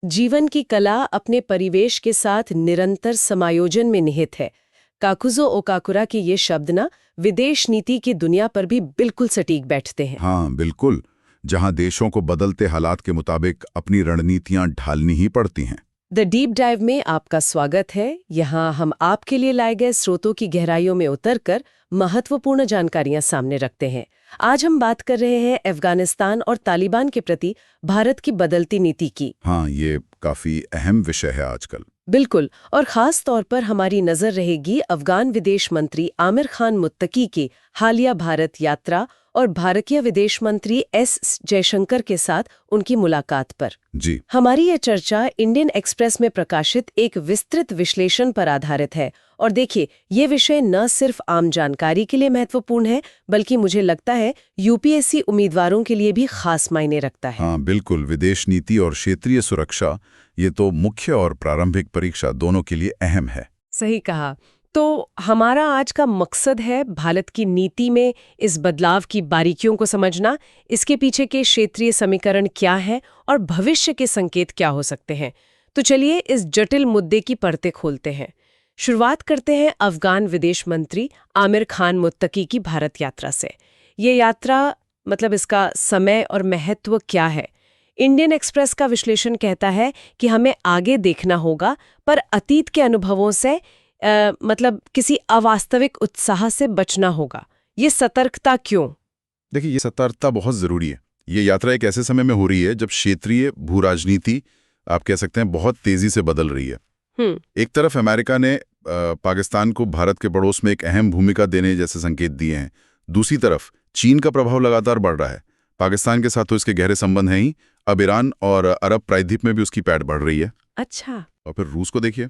जीवन की कला अपने परिवेश के साथ निरंतर समायोजन में निहित है। काकुजो ओकाकुरा के ये शब्द ना विदेश नीति की दुनिया पर भी बिल्कुल सटीक बैठते हैं। हाँ बिल्कुल, जहाँ देशों को बदलते हालात के मुताबिक अपनी रणनीतियां ढालनी ही पड़ती हैं। द डीप डाइव में आपका स्वागत है। यहाँ हम आपके लिए लाए गए स्रोतों की गहराइयों में उतरकर महत्वपूर्ण जानकारियां सामने रखते हैं। आज हम बात कर रहे हैं अफगानिस्तान और तालिबान के प्रति भारत की बदलती नीति की। हाँ, ये काफी अहम विषय है आजकल। बिल्कुल, और खास तौर पर हमारी नजर रहेगी अफगान विदेश मंत्री आमिर खान मुत्तकी की हालिया भारत यात्रा और भारतीय विदेश मंत्री एस जयशंकर के साथ उनकी मुलाकात पर। जी हमारी ये चर्चा इंडियन एक्सप्रेस में प्रकाशित एक विस्तृत विश्लेषण पर आधारित है। और देखिए, ये विषय न सिर्फ आम जानकारी के लिए महत्वपूर्ण है, बल्कि मुझे लगता है यूपीएससी उम्मीदवारों के लिए भी खास मायने रखता है। हाँ बिल्कुल, विदेश नीति और क्षेत्रीय सुरक्षा, ये तो मुख्य और प्रारंभिक परीक्षा दोनों के लिए अहम है। सही कहा। तो हमारा आज का मकसद है भारत की नीति में इस बदलाव की बारीकियों को समझना, इसके पीछे के क्षेत्रीय समीकरण क्या है और भविष्य के संकेत क्या हो सकते हैं। तो चलिए इस जटिल मुद्दे की परतें खोलते हैं। शुरुआत करते हैं अफगान विदेश मंत्री आमिर खान मुत्तकी की भारत यात्रा से। ये यात्रा, मतलब इसका समय और महत्व क्या है? इंडियन एक्सप्रेस का विश्लेषण कहता है कि हमें आगे देखना होगा, पर अतीत के अनुभवों से मतलब किसी अवास्तविक उत्साह से बचना होगा। ये सतर्कता क्यों? देखिए, ये सतर्कता बहुत जरूरी है। ये यात्रा एक ऐसे समय में हो रही है जब क्षेत्रीय भू राजनीति, आप कह सकते हैं, बहुत तेजी से बदल रही है। एक तरफ अमेरिका ने पाकिस्तान को भारत के पड़ोस में एक अहम भूमिका देने जैसे संकेत दिए हैं। दूसरी तरफ चीन का प्रभाव लगातार बढ़ रहा है। पाकिस्तान के साथ तो इसके गहरे संबंध हैं ही, अब ईरान और अरब प्रायद्वीप में भी उसकी पैठ बढ़ रही है। अच्छा। और फिर रूस को देखिए,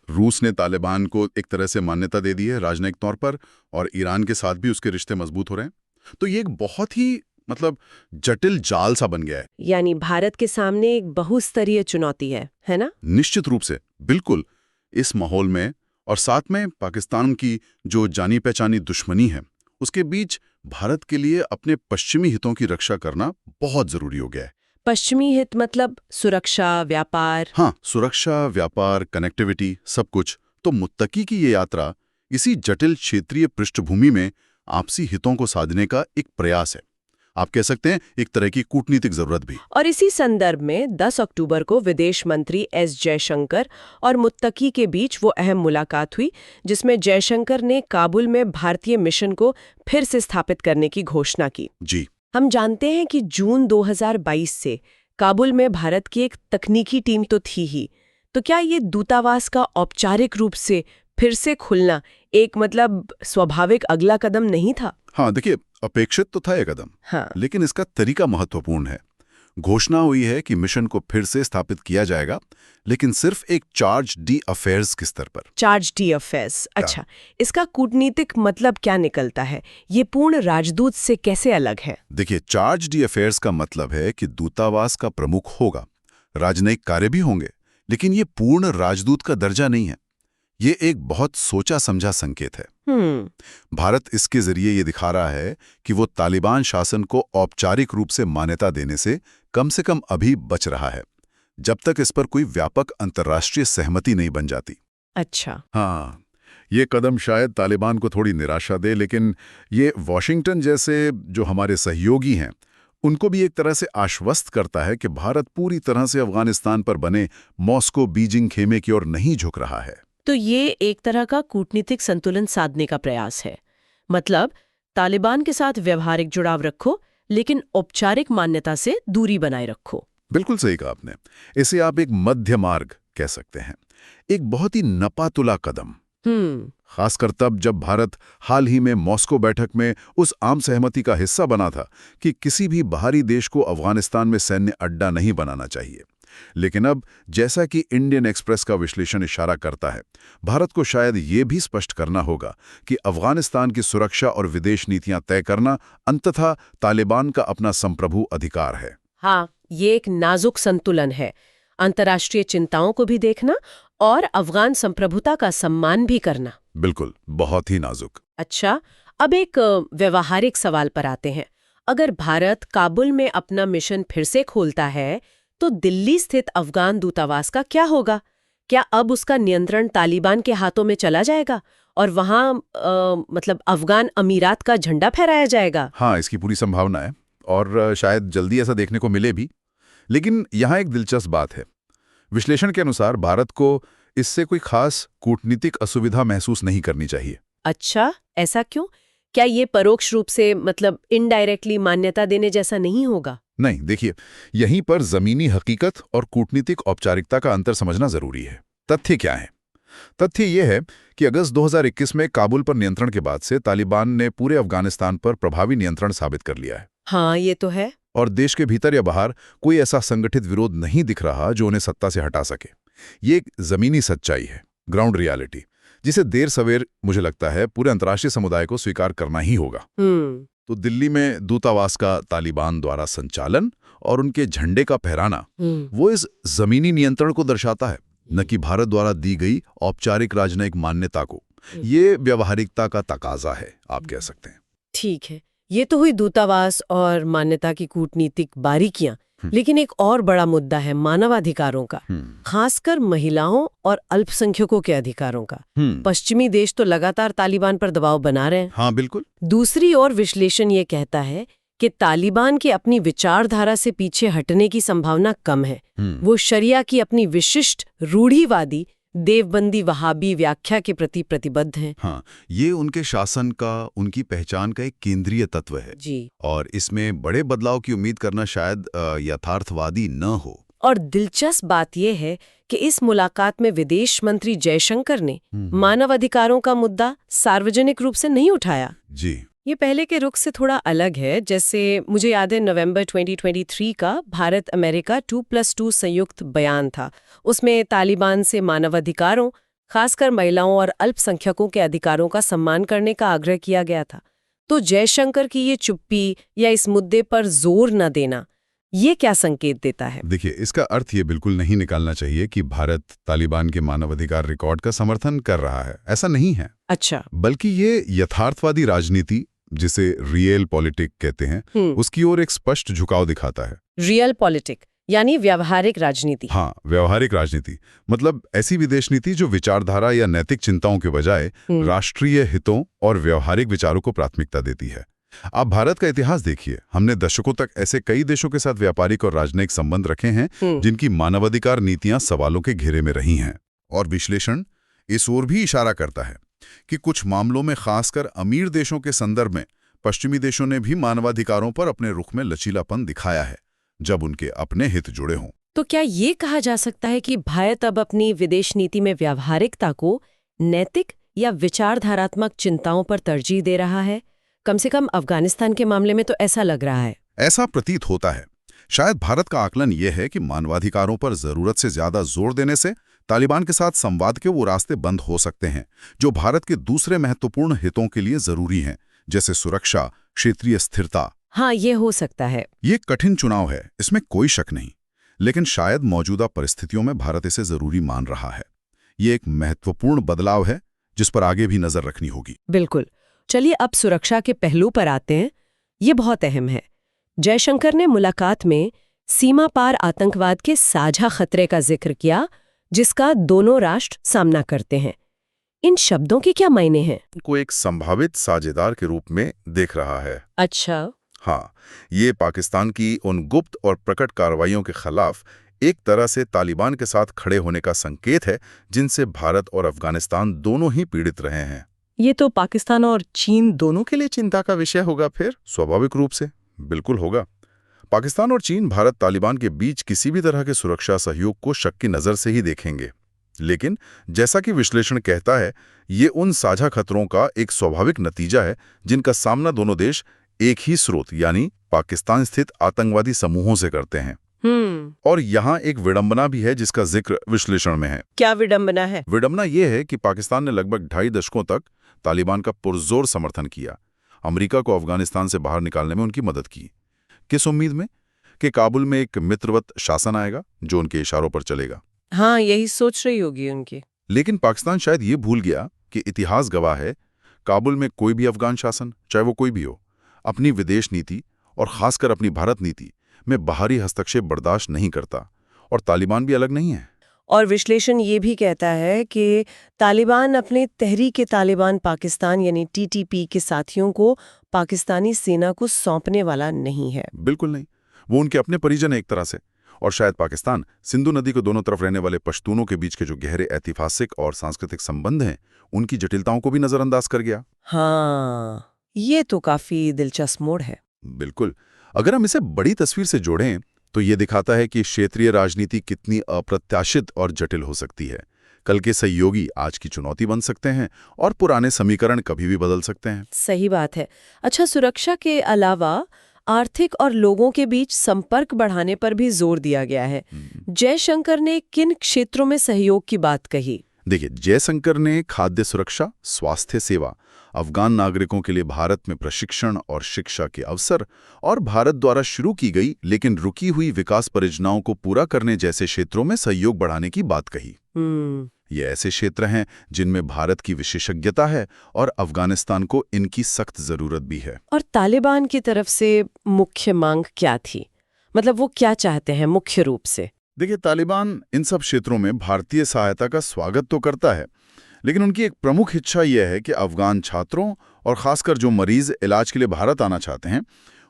रूस ने तालिबान को एक तरह से मान्यता दे दी है राजनयिक तौर पर, और ईरान के साथ भी उसके रिश्ते मजबूत हो रहे हैं। तो ये एक बहुत ही जटिल जाल सा बन गया है। यानी भारत के सामने एक बहुस्तरीय चुनौती है ना? निश्चित रूप से, बिल्कुल। इस माहौल में और साथ में पाकिस्तान की जो जानी पहचानी दुश्मनी है, उसके बीच भारत के लिए अपने पश्चिमी हितों की रक्षा करना बहुत जरूरी हो गया है। पश्चिमी हित मतलब सुरक्षा, व्यापार? हाँ, सुरक्षा, व्यापार, कनेक्टिविटी, सब कुछ। तो मुत्तकी की ये यात्रा इसी जटिल क्षेत्रीय पृष्ठभूमि में आपसी हितों को साधने का एक प्रयास है। आप कह सकते हैं एक तरह की कूटनीतिक जरूरत भी। और इसी संदर्भ में 10 अक्टूबर को विदेश मंत्री एस जयशंकर और मुत्तकी के बीच वो अहम मुलाकात हुई, जिसमें जयशंकर ने काबुल में भारतीय मिशन को फिर से स्थापित करने की घोषणा की। जी, हम जानते हैं कि जून 2022 से काबुल में भारत की एक तकनीकी टीम तो थी ही, तो क्या ये दूतावास का औपचारिक रूप से फिर से खुलना एक स्वाभाविक अगला कदम नहीं था? हाँ देखिए, अपेक्षित तो था ये कदम। हाँ। लेकिन इसका तरीका महत्वपूर्ण है। घोषणा हुई है कि मिशन को फिर से स्थापित किया जाएगा, लेकिन सिर्फ एक चार्ज डी अफेयर्स के स्तर पर। चार्ज डी अफेयर्स, अच्छा। इसका कूटनीतिक मतलब क्या निकलता है? ये पूर्ण राजदूत से कैसे अलग है? देखिए, चार्ज डी अफेयर्स का मतलब है कि दूतावास का प्रमुख होगा, राजनयिक कार्य भी होंगे, लेकिन ये पूर्ण राजदूत का दर्जा नहीं है। ये एक बहुत सोचा समझा संकेत है। भारत इसके जरिए ये दिखा रहा है कि वो तालिबान शासन को औपचारिक रूप से मान्यता देने से कम अभी बच रहा है, जब तक इस पर कोई व्यापक अंतर्राष्ट्रीय सहमति नहीं बन जाती। अच्छा। हाँ, ये कदम शायद तालिबान को थोड़ी निराशा दे, लेकिन ये वॉशिंगटन जैसे जो हमारे सहयोगी हैं, उनको भी एक तरह से आश्वस्त करता है कि भारत पूरी तरह से अफगानिस्तान पर बने मॉस्को बीजिंग खेमे की ओर नहीं झुक रहा है। तो ये एक तरह का कूटनीतिक संतुलन साधने का प्रयास है। मतलब तालिबान के साथ व्यवहारिक जुड़ाव रखो, लेकिन औपचारिक मान्यता से दूरी बनाए रखो। बिल्कुल सही कहा आपने। इसे आप एक मध्य मार्ग कह सकते हैं, एक बहुत ही नपातुला कदम। खासकर तब जब भारत हाल ही में मॉस्को बैठक में उस आम सहमति का हिस्सा बना था कि किसी भी बाहरी देश को अफगानिस्तान में सैन्य अड्डा नहीं बनाना चाहिए। लेकिन अब, जैसा कि इंडियन एक्सप्रेस का विश्लेषण इशारा करता है, भारत को शायद ये भी स्पष्ट करना होगा कि अफगानिस्तान की सुरक्षा और विदेश नीतियां तय करना अंततः तालिबान का अपना संप्रभु अधिकार है। हाँ, ये एक नाजुक संतुलन है। अंतर्राष्ट्रीय चिंताओं को भी देखना और अफगान संप्रभुता का सम्मान भी करना। बिल्कुल, बहुत ही नाजुक। अच्छा, अब एक व्यावहारिक सवाल पर आते हैं। अगर भारत काबुल में अपना मिशन फिर से खोलता है, तो दिल्ली स्थित अफगान दूतावास का क्या होगा? क्या अब उसका नियंत्रण तालिबान के हाथों में चला जाएगा और वहां मतलब अफगान अमीरात का झंडा फहराया जाएगा? हाँ, इसकी पूरी संभावना है और शायद जल्दी ऐसा देखने को मिले भी। लेकिन यहाँ एक दिलचस्प बात है। विश्लेषण के अनुसार भारत को इससे कोई खास कूटनीतिक असुविधा महसूस नहीं करनी चाहिए। अच्छा, ऐसा क्यों? क्या ये परोक्ष रूप से मतलब इनडायरेक्टली मान्यता देने जैसा नहीं होगा? नहीं, देखिए, यहीं पर जमीनी हकीकत और कूटनीतिक औपचारिकता का अंतर समझना जरूरी है। तथ्य क्या है? तथ्य यह है कि अगस्त 2021 में काबुल पर नियंत्रण के बाद से तालिबान ने पूरे अफगानिस्तान पर प्रभावी नियंत्रण साबित कर लिया है। हाँ, ये तो है। और देश के भीतर या बाहर कोई ऐसा संगठित विरोध नहीं दिख रहा जो उन्हें सत्ता से हटा सके। ये एक जमीनी सच्चाई है, ग्राउंड रियलिटी, जिसे देर सवेर मुझे लगता है पूरे अंतर्राष्ट्रीय समुदाय को स्वीकार करना ही होगा। तो दिल्ली में दूतावास का तालिबान द्वारा संचालन और उनके झंडे का फहराना वो इस जमीनी नियंत्रण को दर्शाता है, न कि भारत द्वारा दी गई औपचारिक राजनयिक मान्यता को। ये व्यावहारिकता का तकाजा है, आप कह सकते हैं। ठीक है, ये तो हुई दूतावास और मान्यता की कूटनीतिक बारीकियां। लेकिन एक और बड़ा मुद्दा है मानवाधिकारों का, खासकर महिलाओं और अल्पसंख्यकों के अधिकारों का। पश्चिमी देश तो लगातार तालिबान पर दबाव बना रहे हैं। हाँ, बिल्कुल। दूसरी ओर विश्लेषण ये कहता है कि तालिबान की अपनी विचारधारा से पीछे हटने की संभावना कम है। वो शरिया की अपनी विशिष्ट रूढ़िवादी देवबंदी वहाबी व्याख्या के प्रति प्रतिबद्ध हैं। हाँ, ये उनके शासन का, उनकी पहचान का एक केंद्रीय तत्व है जी। और इसमें बड़े बदलाव की उम्मीद करना शायद यथार्थवादी न हो। और दिलचस्प बात यह है कि इस मुलाकात में विदेश मंत्री जयशंकर ने मानवाधिकारों का मुद्दा सार्वजनिक रूप से नहीं उठाया। जी। ये पहले के रुख से थोड़ा अलग है। जैसे मुझे याद है नवंबर 2023 का भारत अमेरिका 2+2 संयुक्त बयान था। उसमें तालिबान से मानवाधिकारों, खासकर महिलाओं और अल्पसंख्यकों के अधिकारों का सम्मान करने का आग्रह किया गया था। तो जयशंकर की ये चुप्पी या इस मुद्दे पर जोर न देना, ये क्या संकेत देता है? देखिए, इसका अर्थ ये बिल्कुल नहीं निकालना चाहिए कि भारत तालिबान के मानवाधिकार रिकॉर्ड का समर्थन कर रहा है। ऐसा नहीं है। अच्छा। बल्कि ये यथार्थवादी राजनीति, जिसे रियल पॉलिटिक कहते हैं, उसकी ओर एक स्पष्ट झुकाव दिखाता है। रियल पॉलिटिक यानी व्यावहारिक राजनीति। हाँ, व्यावहारिक राजनीति मतलब ऐसी विदेश नीति जो विचारधारा या नैतिक चिंताओं के बजाय राष्ट्रीय हितों और व्यावहारिक विचारों को प्राथमिकता देती है। आप भारत का इतिहास देखिए, हमने दशकों तक ऐसे कई देशों के साथ व्यापारिक और राजनयिक संबंध रखे हैं जिनकी मानवाधिकार नीतियां सवालों के घेरे में रही हैं। और विश्लेषण इस ओर भी इशारा करता है कि कुछ मामलों में, खासकर अमीर देशों के संदर्भ में, पश्चिमी देशों ने भी मानवाधिकारों पर अपने रुख में लचीलापन दिखाया है जब उनके अपने हित जुड़े हों। तो क्या ये कहा जा सकता है कि भारत अब अपनी विदेश नीति में व्यावहारिकता को नैतिक या विचारधारात्मक चिंताओं पर तरजीह दे रहा है? कम से कम अफगानिस्तान के मामले में तो ऐसा लग रहा है। ऐसा प्रतीत होता है। शायद भारत का आकलन यह है कि मानवाधिकारों पर जरूरत से ज्यादा जोर देने से तालिबान के साथ संवाद के वो रास्ते बंद हो सकते हैं जो भारत के दूसरे महत्वपूर्ण हितों के लिए जरूरी हैं, जैसे सुरक्षा, क्षेत्रीय स्थिरता। हाँ, ये हो सकता है। ये कठिन चुनाव है, इसमें कोई शक नहीं, लेकिन शायद मौजूदा परिस्थितियों में भारत इसे जरूरी मान रहा है। ये एक महत्वपूर्ण बदलाव है जिस पर आगे भी नजर रखनी होगी। बिल्कुल। चलिए अब सुरक्षा के पहलू पर आते हैं। ये बहुत अहम है। जयशंकर ने मुलाकात में सीमा पार आतंकवाद के साझा खतरे का जिक्र किया, जिसका दोनों राष्ट्र सामना करते हैं। इन शब्दों के क्या मायने हैं? को एक संभावित साझेदार के रूप में देख रहा है। अच्छा। हाँ, ये पाकिस्तान की उन गुप्त और प्रकट कार्रवाइयों के खिलाफ एक तरह से तालिबान के साथ खड़े होने का संकेत है, जिनसे भारत और अफगानिस्तान दोनों ही पीड़ित रहे हैं। ये तो पाकिस्तान और चीन दोनों के लिए चिंता का विषय होगा फिर? स्वाभाविक रूप से बिल्कुल होगा। पाकिस्तान और चीन भारत तालिबान के बीच किसी भी तरह के सुरक्षा सहयोग को शक की नज़र से ही देखेंगे। लेकिन जैसा कि विश्लेषण कहता है, ये उन साझा खतरों का एक स्वाभाविक नतीजा है जिनका सामना दोनों देश एक ही स्रोत यानी पाकिस्तान स्थित आतंकवादी समूहों से करते हैं। और यहाँ एक विडंबना भी है जिसका जिक्र विश्लेषण में है। क्या विडंबना है? विडंबना ये है कि पाकिस्तान ने लगभग 2.5 दशकों तक तालिबान का पुरजोर समर्थन किया, अमेरिका को अफगानिस्तान से बाहर निकालने में उनकी मदद की। किस उम्मीद में? कि काबुल में एक मित्रवत शासन आएगा जो उनके इशारों पर चलेगा। हाँ, यही सोच रही होगी उनकी। लेकिन पाकिस्तान शायद ये भूल गया कि इतिहास गवाह है, काबुल में कोई भी अफगान शासन, चाहे वो कोई भी हो, अपनी विदेश नीति और खासकर अपनी भारत नीति में बाहरी हस्तक्षेप बर्दाश्त नहीं करता। और तालिबान भी अलग नहीं है। और विश्लेषण ये भी कहता है कि तालिबान अपने तहरीक तालिबान पाकिस्तान यानी टीटीपी के साथियों को पाकिस्तानी सेना को सौंपने वाला नहीं है। बिल्कुल नहीं, वो उनके अपने परिजन है एक तरह से। और शायद पाकिस्तान सिंधु नदी को दोनों तरफ रहने वाले पश्तूनों के बीच के जो गहरे ऐतिहासिक और सांस्कृतिक संबंध हैं, उनकी जटिलताओं को भी नजरअंदाज कर गया। हाँ, ये तो काफी दिलचस्प मोड़ है। बिल्कुल। अगर हम इसे बड़ी तस्वीर से जोड़ें तो ये दिखाता है कि क्षेत्रीय राजनीति कितनी अप्रत्याशित और जटिल हो सकती है। कल के सहयोगी आज की चुनौती बन सकते हैं और पुराने समीकरण कभी भी बदल सकते हैं। सही बात है। अच्छा, सुरक्षा के अलावा आर्थिक और लोगों के बीच संपर्क बढ़ाने पर भी जोर दिया गया है। जयशंकर ने किन क्षेत्रों में सहयोग की बात कही? देखिए, जयशंकर ने खाद्य सुरक्षा, स्वास्थ्य सेवा, अफगान नागरिकों के लिए भारत में प्रशिक्षण और शिक्षा के अवसर और भारत द्वारा शुरू की गई लेकिन रुकी हुई विकास परियोजनाओं को पूरा करने जैसे क्षेत्रों में सहयोग बढ़ाने की बात कही। ये ऐसे क्षेत्र हैं जिनमें भारत की विशेषज्ञता है और अफगानिस्तान को इनकी सख्त जरूरत भी है। और तालिबान की तरफ से मुख्य मांग क्या थी? मतलब वो क्या चाहते हैं मुख्य रूप से? देखिए, तालिबान इन सब क्षेत्रों में भारतीय सहायता का स्वागत तो करता है, लेकिन उनकी एक प्रमुख इच्छा यह है कि अफगान छात्रों और खासकर जो मरीज इलाज के लिए भारत आना चाहते हैं,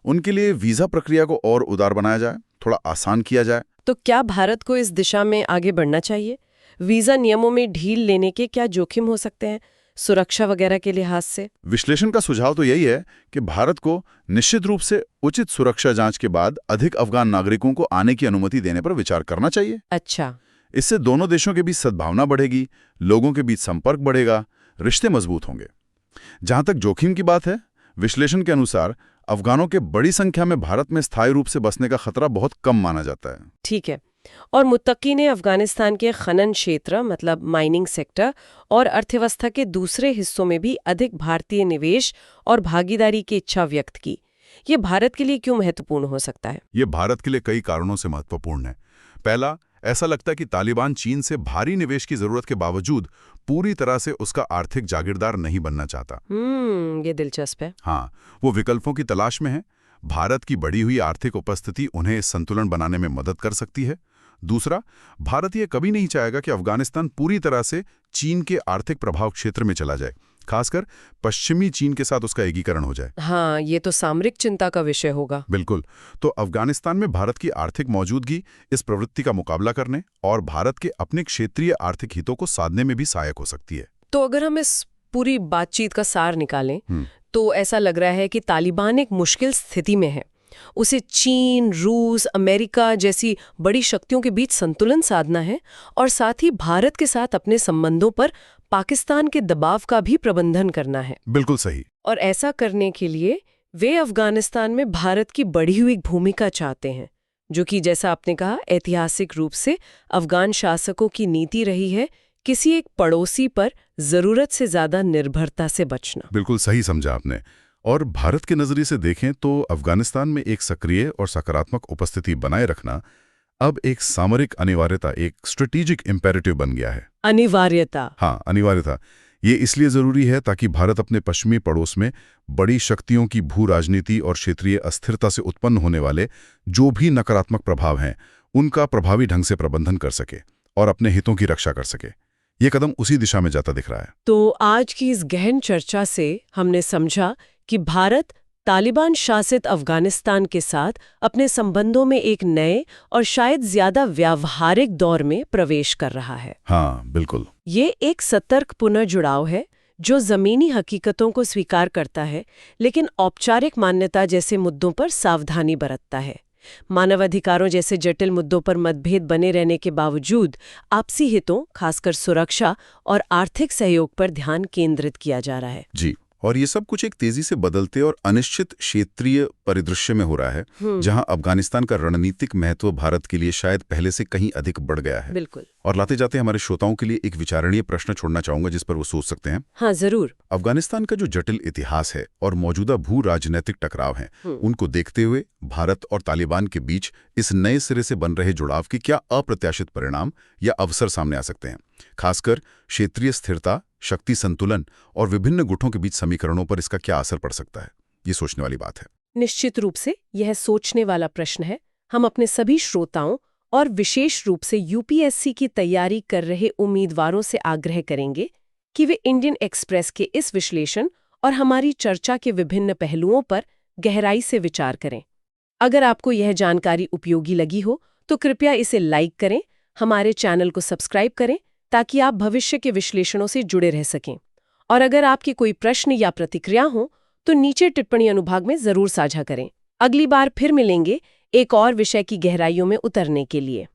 उनके लिए वीजा प्रक्रिया को और उदार बनाया जाए, थोड़ा आसान किया जाए। तो क्या भारत को इस दिशा में आगे बढ़ना चाहिए? वीजा नियमों में ढील लेने के क्या जोखिम हो सकते हैं, सुरक्षा वगैरह के लिहाज से? विश्लेषण का सुझाव तो यही है कि भारत को निश्चित रूप से उचित सुरक्षा जांच के बाद अधिक अफगान नागरिकों को आने की अनुमति देने पर विचार करना चाहिए। अच्छा। इससे दोनों देशों के बीच सद्भावना बढ़ेगी, लोगों के बीच संपर्क बढ़ेगा, रिश्ते मजबूत होंगे। जहां तक जोखिम की बात है, विश्लेषण के अनुसार अफगानों के बड़ी संख्या में भारत में स्थायी रूप से बसने का खतरा बहुत कम माना जाता है। ठीक है। और मुत्तकी ने अफगानिस्तान के खनन क्षेत्र मतलब माइनिंग सेक्टर और अर्थव्यवस्था के दूसरे हिस्सों में भी अधिक भारतीय निवेश और भागीदारी की इच्छा व्यक्त की। ये भारत के लिए क्यों महत्वपूर्ण हो सकता है? ये भारत के लिए कई कारणों से महत्वपूर्ण है। पहला, ऐसा लगता है कि तालिबान चीन से भारी निवेश की जरूरत के बावजूद पूरी तरह से उसका आर्थिक जागीरदार नहीं बनना चाहता। ये दिलचस्प है। हाँ, वो विकल्पों की तलाश में है। भारत की बढ़ी हुई आर्थिक उपस्थिति उन्हें इस संतुलन बनाने में मदद कर सकती है। दूसरा, भारत ये कभी नहीं चाहेगा कि अफगानिस्तान पूरी तरह से चीन के आर्थिक प्रभाव क्षेत्र में चला जाए, खासकर पश्चिमी चीन के साथ उसका एकीकरण हो जाए। हाँ, ये तो सामरिक चिंता का विषय होगा। बिल्कुल। तो अफगानिस्तान में भारत की आर्थिक मौजूदगी इस प्रवृत्ति का मुकाबला करने और भारत के अपने क्षेत्रीय आर्थिक हितों को साधने में भी सहायक हो सकती है। तो अगर हम इस पूरी बातचीत का सार निकालें तो ऐसा लग रहा है कि तालिबान एक मुश्किल स्थिति में है। उसे चीन, रूस, अमेरिका जैसी बड़ी शक्तियों के बीच संतुलन साधना है और साथ ही भारत के साथ अपने संबंधों पर पाकिस्तान के दबाव का भी प्रबंधन करना है। बिल्कुल सही। और ऐसा करने के लिए वे अफगानिस्तान में भारत की बढ़ी हुई भूमिका चाहते हैं, जो कि जैसा आपने कहा ऐतिहासिक रूप से अफगान शासकों की नीति रही है, किसी एक पड़ोसी पर जरूरत से ज्यादा निर्भरता से बचना। बिल्कुल सही समझा आपने। और भारत के नजरिए से देखें तो अफगानिस्तान में एक सक्रिय और सकारात्मक उपस्थिति बनाए रखना अब एक सामरिक अनिवार्यता, एक स्ट्रेटेजिक इम्पेरेटिव बन गया है। अनिवार्यता? हाँ, अनिवार्यता। ये इसलिए जरूरी है ताकि भारत अपने पश्चिमी पड़ोस में बड़ी शक्तियों की भू राजनीति और क्षेत्रीय अस्थिरता से उत्पन्न होने वाले जो भी नकारात्मक प्रभाव हैं, उनका प्रभावी ढंग से प्रबंधन कर सके और अपने हितों की रक्षा कर सके। ये कदम उसी दिशा में जाता दिख रहा है। तो आज की इस गहन चर्चा से हमने समझा कि भारत तालिबान शासित अफगानिस्तान के साथ अपने संबंधों में एक नए और शायद ज्यादा व्यावहारिक दौर में प्रवेश कर रहा है। हाँ, बिल्कुल। ये एक सतर्क पुनर्जुड़ाव है जो जमीनी हकीकतों को स्वीकार करता है, लेकिन औपचारिक मान्यता जैसे मुद्दों पर सावधानी बरतता है। मानवाधिकारों जैसे जटिल मुद्दों पर मतभेद बने रहने के बावजूद आपसी हितों, खासकर सुरक्षा और आर्थिक सहयोग पर ध्यान केंद्रित किया जा रहा है। जी, और ये सब कुछ एक तेजी से बदलते और अनिश्चित क्षेत्रीय परिदृश्य में हो रहा है, जहां अफगानिस्तान का रणनीतिक महत्व भारत के लिए शायद पहले से कहीं अधिक बढ़ गया है। बिल्कुल। और लाते जाते हमारे श्रोताओं के लिए एक विचारणीय प्रश्न छोड़ना चाहूंगा जिस पर वो सोच सकते हैं। हाँ, जरूर। अफगानिस्तान का जो जटिल इतिहास है और मौजूदा भू राजनीतिक टकराव हैं, उनको देखते हुए भारत और तालिबान के बीच इस नए सिरे से बन रहे जुड़ाव के क्या अप्रत्याशित परिणाम या अवसर सामने आ सकते हैं? खासकर क्षेत्रीय स्थिरता, शक्ति संतुलन और विभिन्न गुटों के बीच समीकरणों पर इसका क्या असर पड़ सकता है? ये सोचने वाली बात है। निश्चित रूप से यह सोचने वाला प्रश्न है। हम अपने सभी श्रोताओं और विशेष रूप से यूपीएससी की तैयारी कर रहे उम्मीदवारों से आग्रह करेंगे कि वे इंडियन एक्सप्रेस के इस विश्लेषण और हमारी चर्चा के विभिन्न पहलुओं पर गहराई से विचार करें। अगर आपको यह जानकारी उपयोगी लगी हो तो कृपया इसे लाइक करें, हमारे चैनल को सब्सक्राइब करें ताकि आप भविष्य के विश्लेषणों से जुड़े रह सकें। और अगर आपके कोई प्रश्न या प्रतिक्रिया हो तो नीचे टिप्पणी अनुभाग में जरूर साझा करें। अगली बार फिर मिलेंगे एक और विषय की गहराइयों में उतरने के लिए।